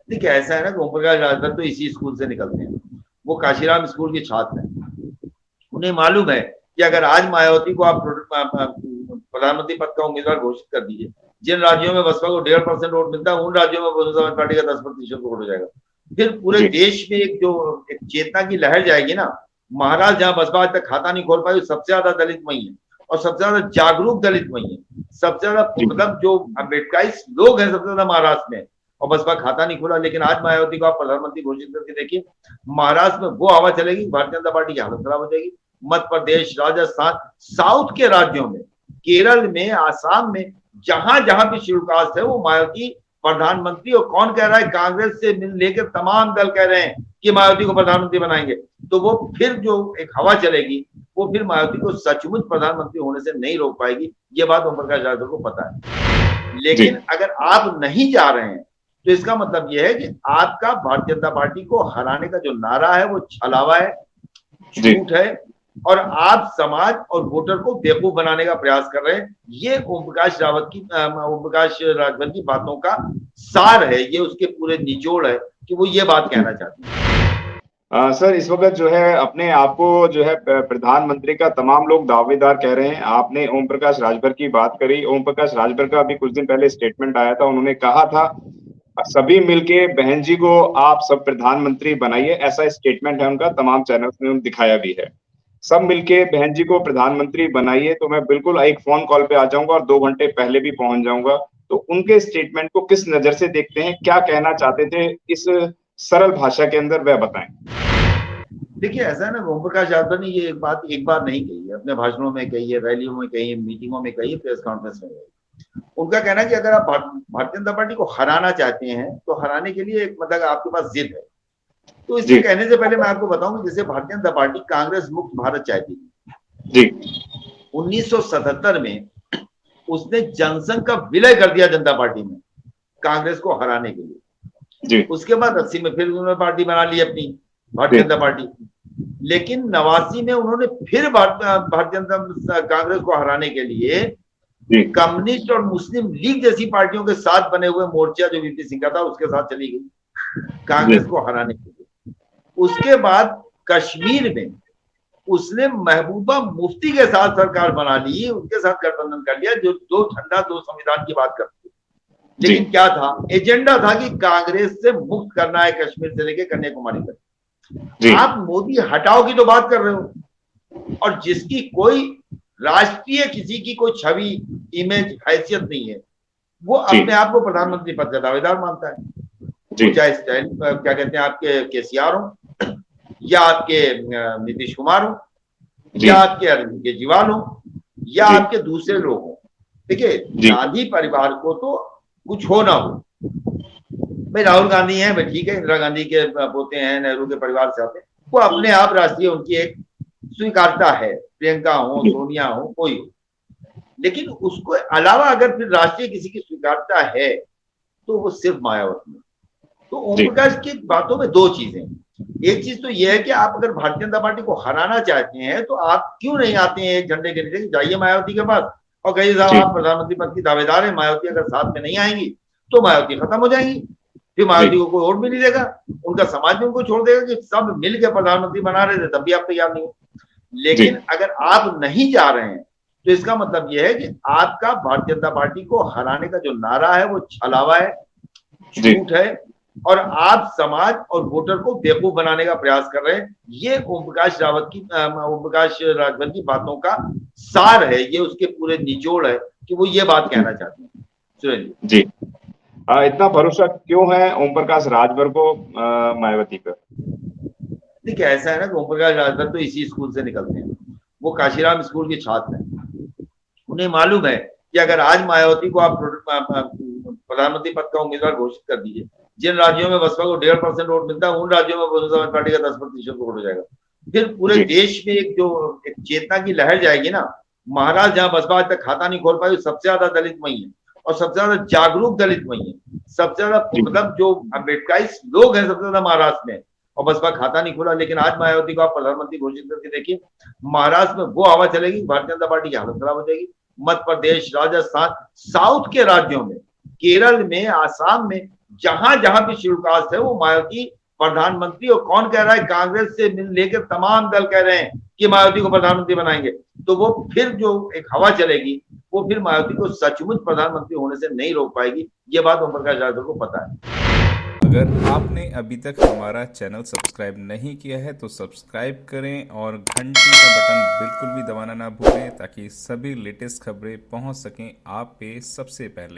देखिए ऐसा है ना कि ओम प्रकाश राजभर तो इसी स्कूल से निकलते हैं। वो काशीराम स्कूल के छात्र हैं। उन्हें मालूम है कि अगर आज मायावती को आप प्रधानमंत्री पद का उम्मीदवार घोषित कर दीजिए, जिन राज्यों में बसपा को 1.5% वोट मिलता है, उन राज्यों में बहुजन समाज पार्टी का 10% वोट हो जाएगा। फिर पूरे जी देश में एक चेतना की लहर जाएगी ना। महाराष्ट्र जहां बसपा आज तक खाता नहीं खोल पाई, सबसे ज्यादा दलित वही है और सबसे ज्यादा जागरूक दलित वही है। सबसे ज्यादा जी मतलब जो अम्बेडकराइज लोग हैं सबसे ज्यादा महाराष्ट्र में, और बसपा खाता नहीं खुला। लेकिन आज मायावती को आप प्रधानमंत्री घोषित करके देखिए, महाराष्ट्र में वो हवा चलेगी, भारतीय जनता पार्टी की हालत खराब हो जाएगी। मध्य प्रदेश, राजस्थान, साउथ के राज्यों में, केरल में, आसाम में, जहां जहां भी शेड्यूल कास्ट है वो मायावती प्रधानमंत्री। और कौन कह रहा है? कांग्रेस से मिल लेकर तमाम दल कह रहे हैं कि मायावती को प्रधानमंत्री बनाएंगे। तो वो फिर जो एक हवा चलेगी, वो फिर मायावती को सचमुच प्रधानमंत्री होने से नहीं रोक पाएगी। ये बात ओम प्रकाश राजभर को पता है। जी लेकिन अगर आप नहीं जा रहे हैं तो इसका मतलब यह है कि आपका भारतीय जनता पार्टी को हराने का जो नारा है वो छलावा है, जी झूठ है, और आप समाज और वोटर को बेवकूफ बनाने का प्रयास कर रहे हैं। ये ओम प्रकाश राजभर की बातों का सार है, ये उसके पूरे निचोड़ है कि वो ये बात कहना चाहते हैं। सर, इस वक्त जो है अपने आप को जो है प्रधानमंत्री का तमाम लोग दावेदार कह रहे हैं। आपने ओम प्रकाश राजभर की बात करी। ओम प्रकाश राजभर का अभी कुछ दिन पहले स्टेटमेंट आया था। उन्होंने कहा था सभी मिलके बहन जी को आप सब प्रधानमंत्री बनाइए। ऐसा स्टेटमेंट है उनका, तमाम चैनल्स ने दिखाया भी है। सब मिलके बहन जी को प्रधानमंत्री बनाइए तो मैं बिल्कुल एक फोन कॉल पे आ जाऊंगा और 2 घंटे पहले भी पहुंच जाऊंगा। तो उनके स्टेटमेंट को किस नजर से देखते हैं, क्या कहना चाहते थे इस सरल भाषा के अंदर, वह बताएं। देखिए ऐसा है ना, ओम प्रकाश यादव ने ये एक बार नहीं कही है, अपने भाषणों में कही है, रैलियों में कही है, मीटिंगों में कही है, प्रेस कॉन्फ्रेंस में कही है। उनका कहना है कि अगर आप भारतीय जनता पार्टी को हराना चाहते हैं तो हराने के लिए एक मतलब आपके पास जिद है। तो इससे जी कहने से पहले मैं आपको बताऊं कि जैसे भारतीय जनता पार्टी कांग्रेस मुक्त भारत चाहती थी। जी 1977 में उसने जनसंघ का विलय कर दिया जनता पार्टी में, कांग्रेस को हराने के लिए। जी उसके बाद 80 में फिर उन्होंने पार्टी बना ली अपनी, भारतीय जी जनता पार्टी। लेकिन 89 में उन्होंने फिर भारतीय जनता कांग्रेस को हराने के लिए जी कम्युनिस्ट और मुस्लिम लीग जैसी पार्टियों के साथ बने हुए मोर्चा जो वीपी सिंह का था उसके साथ चली गई जी कांग्रेस को हराने के लिए। उसके बाद कश्मीर में उसने महबूबा मुफ्ती के साथ सरकार बना ली, उनके साथ गठबंधन कर लिया, जो दो ठंडा दो संविधान की बात करती है। जी लेकिन क्या था? एजेंडा था कि कांग्रेस से मुक्त करना है कश्मीर से लेकर कन्याकुमारी तक। जी आप मोदी हटाओ की तो बात कर रहे हो, और जिसकी कोई राष्ट्रीय किसी की कोई छवि, इमेज, हैसियत नहीं है, वो जी अपने आप को प्रधानमंत्री पद का दावेदार मानता है। जी वो चाहे स्टाइल क्या कहते हैं आपके केसीआर हो, या आपके नीतीश कुमार हो, जी या आपके अरविंद केजरीवाल हो, या जी आपके दूसरे लोग हो। देखिए जी गांधी परिवार को तो कुछ हो ना हो, भाई राहुल गांधी है, भाई ठीक है, इंदिरा गांधी के पोते हैं, नेहरू के परिवार से आते हैं, वो अपने आप राष्ट्रीय उनकी एक स्वीकारता है, प्रियंका हो, जी सोनिया हो, कोई हो। लेकिन उसको अलावा अगर फिर राष्ट्रीय किसी की स्वीकारता है तो वो सिर्फ मायावती है। तो ओम जी प्रकाश की बातों में दो चीजें हैं। एक चीज तो यह है कि आप अगर भारतीय जनता पार्टी को हराना चाहते हैं तो आप क्यों नहीं आते हैं एक झंडे के नीचे, जाइए मायावती के पास और कहिए साहब जी आप प्रधानमंत्री पद की दावेदार है, मायावती अगर साथ में नहीं आएंगी तो मायावती खत्म हो जाएंगी, फिर जी मायावती को कोई वोट भी नहीं देगा, उनका समाज भी उनको छोड़ देगा कि सब मिलकर प्रधानमंत्री बना रहे थे तब भी आप तैयार नहीं हो। जी लेकिन अगर आप नहीं जा रहे हैं तो इसका मतलब यह है कि आपका भारतीय जनता पार्टी को हराने का जो नारा है वो छलावा है, जी झूठ है, और आप समाज और वोटर को बेवकूफ बनाने का प्रयास कर रहे हैं। ये ओम प्रकाश राजभर की बातों का सार है, ये उसके पूरे निचोड़ है कि वो ये बात कहना चाहते हैं। सुरेंद्र जी, जी इतना भरोसा क्यों है ओम प्रकाश राजभर को मायावती पर। देखिए ऐसा है ना कि ओम प्रकाश राजभर तो इसी स्कूल से निकलते हैं। वो काशीराम स्कूल के छात्र हैं। उन्हें मालूम है कि अगर आज मायावती को आप प्रधानमंत्री पद का उम्मीदवार घोषित कर दीजिए, जिन राज्यों में बसपा को 1.5% वोट मिलता है, उन राज्यों में बहुजन समाज पार्टी का 10% वोट हो जाएगा। फिर पूरे जी देश में एक चेतना की लहर जाएगी ना। महाराष्ट्र जहां बसपा आज तक खाता नहीं खोल पाई, सबसे ज्यादा दलित वही है और सबसे ज्यादा जागरूक दलित वही है। सबसे ज्यादा जी मतलब जो अम्बेडकराइज लोग हैं सबसे ज्यादा महाराष्ट्र में, और बसपा खाता नहीं खुला। लेकिन आज मायावती को आप प्रधानमंत्री घोषित करके देखिए, महाराष्ट्र में वो हवा चलेगी, भारतीय जनता पार्टी की हालत खराब हो जाएगी। मध्य प्रदेश, राजस्थान, साउथ के राज्यों में, केरल में, आसाम में, जहां जहां भी शेड्यूल कास्ट है वो मायावती प्रधानमंत्री, और कौन कह रहा है, कांग्रेस से मिल लेकर तमाम दल कह रहे हैं कि मायावती को प्रधानमंत्री बनाएंगे। तो वो फिर जो एक हवा चलेगी वो फिर मायावती को सचमुच प्रधानमंत्री होने से नहीं रोक पाएगी। ये बात ओम प्रकाश राजभर को पता है। अगर आपने अभी तक हमारा चैनल सब्सक्राइब नहीं किया है तो सब्सक्राइब करें और घंटी का बटन बिल्कुल भी दबाना ना भूलें ताकि सभी लेटेस्ट खबरें पहुंच सकें आप पे सबसे पहले।